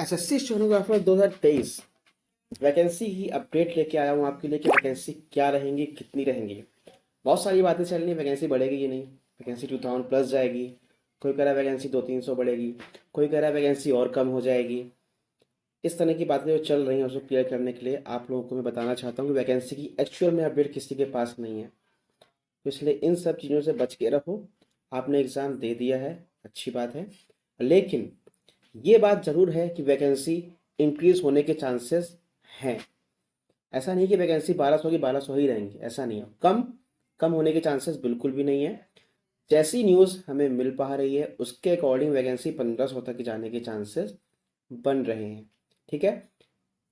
SSC stenographer 2023 vacancy की update लेके आया हूँ आपके लिए कि वैकेंसी क्या रहेंगी, कितनी रहेंगी। बहुत सारी बातें चल रही हैं, वैकेंसी बढ़ेगी कि नहीं, वैकेंसी 2000 प्लस जाएगी, कोई कह रहा है वैकेंसी 200-300 बढ़ेगी, कोई कह रहा है वैकेंसी और कम हो जाएगी। इस तरह की बातें जो चल रही हैं उसको क्लियर करने के लिए आप लोगों को मैं बताना चाहता हूँ कि वैकेंसी की एक्चुअल में अपडेट किसी के पास नहीं है। तो इसलिए इन सब चीज़ों से बच के रहो। आपने एग्ज़ाम दे दिया है, अच्छी बात है, लेकिन ये बात ज़रूर है कि वैकेंसी इंक्रीज होने के चांसेस हैं। ऐसा नहीं कि वैकेंसी 1200 की 1200 ही रहेंगी, ऐसा नहीं है। कम कम होने के चांसेस बिल्कुल भी नहीं है। जैसी न्यूज़ हमें मिल पा रही है उसके अकॉर्डिंग वैकेंसी 1500 तक जाने के चांसेस बन रहे हैं। ठीक है,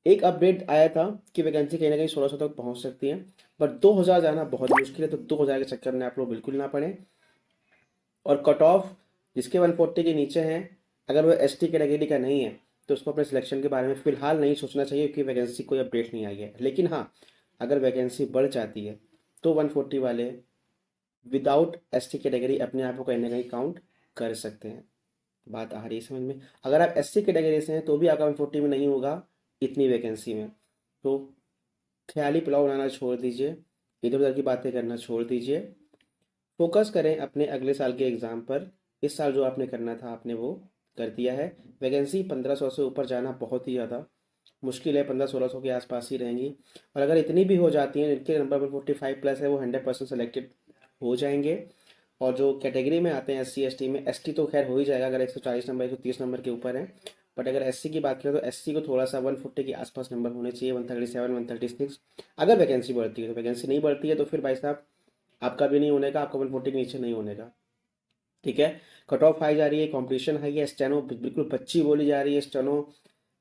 एक अपडेट आया था कि वैकेंसी कहीं ना कहीं 1600 तक पहुंच सकती है, बट 2000 जाना बहुत मुश्किल है। तो 2000 के चक्कर में आप लोग बिल्कुल ना पड़े। और कट ऑफ जिसके 140 के नीचे हैं, अगर वो एसटी कैटेगरी का नहीं है तो उसको अपने सिलेक्शन के बारे में फ़िलहाल नहीं सोचना चाहिए, क्योंकि वैकेंसी कोई अपडेट नहीं आई है। लेकिन हाँ, अगर वैकेंसी बढ़ जाती है तो 140 वाले विदाउट एसटी कैटेगरी अपने आप को कहीं ना कहीं काउंट कर सकते हैं। बात आ रही है समझ में? अगर आप एससी कैटेगरी से हैं तो भी आपका 140 में नहीं होगा इतनी वैकेंसी में। तो ख्याली पुलाव बनाना छोड़ दीजिए, इधर उधर की बातें करना छोड़ दीजिए, फोकस करें अपने अगले साल के एग्ज़ाम पर। इस साल जो आपने करना था आपने वो कर दिया है। वैकेंसी 1500 से ऊपर जाना बहुत ही ज़्यादा मुश्किल है, 1500-1600 के आसपास ही रहेंगी। और अगर इतनी भी हो जाती हैं, जिनके नंबर 145 प्लस है वो 100% सेलेक्टेड हो जाएंगे। और जो कैटेगरी में आते हैं एस सी एस टी में, एस टी तो खैर हो ही जाएगा अगर 140 नंबर 130 नंबर के ऊपर है। बट अगर एस सी की बात करें तो एस सी को थोड़ा सा 140 के आसपास नंबर होने चाहिए, 137 136, अगर वैकेंसी बढ़ती है। तो वैकेंसी नहीं बढ़ती है तो फिर भाई साहब आपका भी नहीं होने का, आपका 140 के नीचे नहीं होने का। ठीक है, कट ऑफ हाई जा रही है, कंपटीशन हाई है, स्टेनो बिल्कुल बच्ची बोली जा रही है। स्टेनो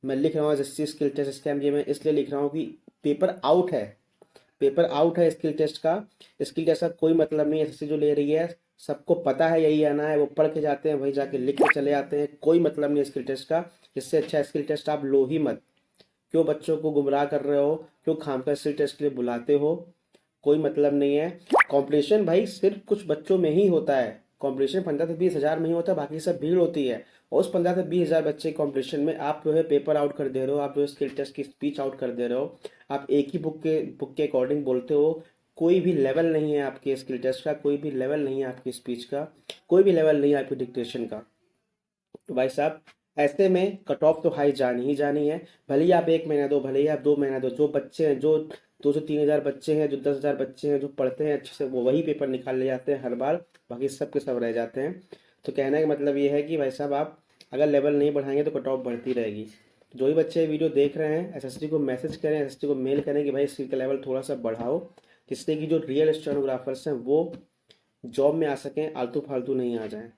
मैं लिख रहा हूँ एसएससी स्किल टेस्ट स्कैम, ये मैं इसलिए लिख रहा हूँ कि पेपर आउट है, पेपर आउट है स्किल टेस्ट का। स्किल टेस्ट का कोई मतलब नहीं है एसएससी जो ले रही है। सबको पता है यही आना है, वो पढ़ के जाते हैं, वही जाके लिख के चले आते हैं। कोई मतलब नहीं है स्किल टेस्ट का। इससे अच्छा स्किल टेस्ट आप लो ही मत। क्यों बच्चों को गुमराह कर रहे हो? क्यों खामखा स्किल टेस्ट के लिए बुलाते हो? कोई मतलब नहीं है। कंपटीशन भाई सिर्फ कुछ बच्चों में ही होता है। कंपटीशन 15 से 20 हज़ार में ही होता है, बाकी सब भीड़ होती है। और उस 15 से 20 हज़ार बच्चे कंपटीशन में आप जो है पेपर आउट कर दे रहे हो, आप जो है स्किल टेस्ट की स्पीच आउट कर दे रहे हो। आप एक ही बुक के अकॉर्डिंग बोलते हो। कोई भी लेवल नहीं है आपके स्किल टेस्ट का, कोई भी लेवल नहीं है आपकी स्पीच का, कोई भी लेवल नहीं है आपकी डिक्टेशन का। तो भाई साहब ऐसे में कट ऑफ तो हाई जानी ही जानी है। भले ही आप 1 महीना दो, भले ही आप 2 महीना दो। जो बच्चे हैं, जो 2 से 3 हज़ार बच्चे हैं, जो 10 हज़ार बच्चे हैं जो पढ़ते हैं अच्छे से, वो वही पेपर निकाल ले जाते हैं हर बार, बाकी सब के सब रह जाते हैं। तो कहने का मतलब ये है कि भाई साहब आप अगर लेवल नहीं बढ़ाएंगे तो कट ऑफ बढ़ती रहेगी। जो भी बच्चे वीडियो देख रहे हैं एसएससी को मैसेज करें, एसएससी को मेल करें कि भाई इसका लेवल थोड़ा सा बढ़ाओ, जिससे कि जो रियल स्टेनोग्राफर्स हैं वो जॉब में आ सकें, आलतू फालतू नहीं आ जाएं।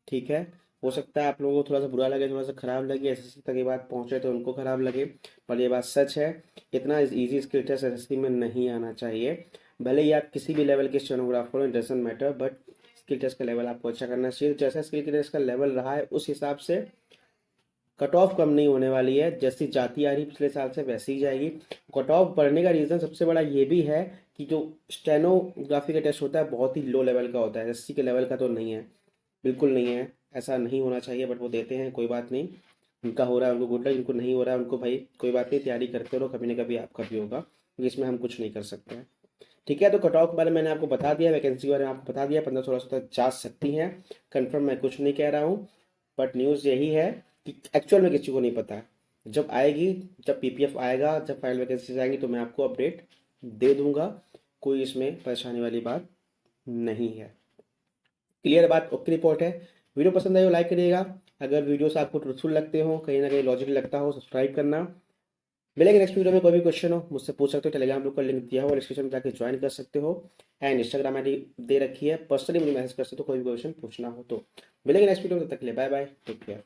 ठीक है, हो सकता है आप लोगों को थोड़ा सा बुरा लगे, थोड़ा सा खराब लगे, एसएससी तक ये बात पहुंचे तो उनको खराब लगे, पर ये बात सच है। इतना इजी स्किल टेस्ट एसएससी में नहीं आना चाहिए। भले ही आप किसी भी लेवल के स्टेनोग्राफर हो, doesn't matter, but skill test का लेवल आपको अच्छा करना चाहिए। तो जैसा स्किल टेस्ट का लेवल रहा है उस हिसाब से कट ऑफ कम नहीं होने वाली है। जैसी जाती आ रही पिछले साल से वैसी ही जाएगी। कट ऑफ बढ़ने का रीज़न सबसे बड़ा ये भी है कि जो स्टेनोग्राफी का टेस्ट होता है बहुत ही लो लेवल का होता है, एसएससी के लेवल का तो नहीं है, बिल्कुल नहीं है। ऐसा नहीं होना चाहिए बट वो देते हैं, कोई बात नहीं। उनका हो रहा है उनको गुड लक, जिनको नहीं हो रहा है उनको भाई कोई बात नहीं, तैयारी करते रहो, कभी ना कभी आपका भी होगा, क्योंकि इसमें हम कुछ नहीं कर सकते हैं। ठीक है, तो कट ऑफ के बारे में मैंने आपको बता दिया, वैकेंसी के बारे में आपको बता दिया, 1500-1600 तक जा सकती हैं। कन्फर्म मैं कुछ नहीं कह रहा हूँ, बट न्यूज़ यही है कि एक्चुअल में किसी को नहीं पता है। जब आएगी, जब पीपीएफ आएगा, जब फाइनल वैकेंसीज आएंगी तो मैं आपको अपडेट दे दूंगा। कोई इसमें परेशानी वाली बात नहीं है। क्लियर बात, ओके रिपोर्ट है। वीडियो पसंद आई हो लाइक करिएगा। अगर वीडियोस आपको ट्रूथफुल लगते हो, कहीं ना कहीं लॉजिकल लगता हो, सब्सक्राइब करना। मिलेंगे नेक्स्ट वीडियो में। कोई भी क्वेश्चन हो मुझसे पूछ सकते हो, टेलीग्राम ग्रुप का लिंक दिया हुआ डिस्क्रिप्शन में जाकर ज्वाइन कर सकते हो। एंड इंस्टाग्राम आईडी दे रखी है, पर्सनली मुझे मैसेज कर सकते हो कोई भी क्वेश्चन पूछना हो तो। मिलेंगे नेक्स्ट वीडियो में, तब तक के लिए बाय बाय, टेक केयर।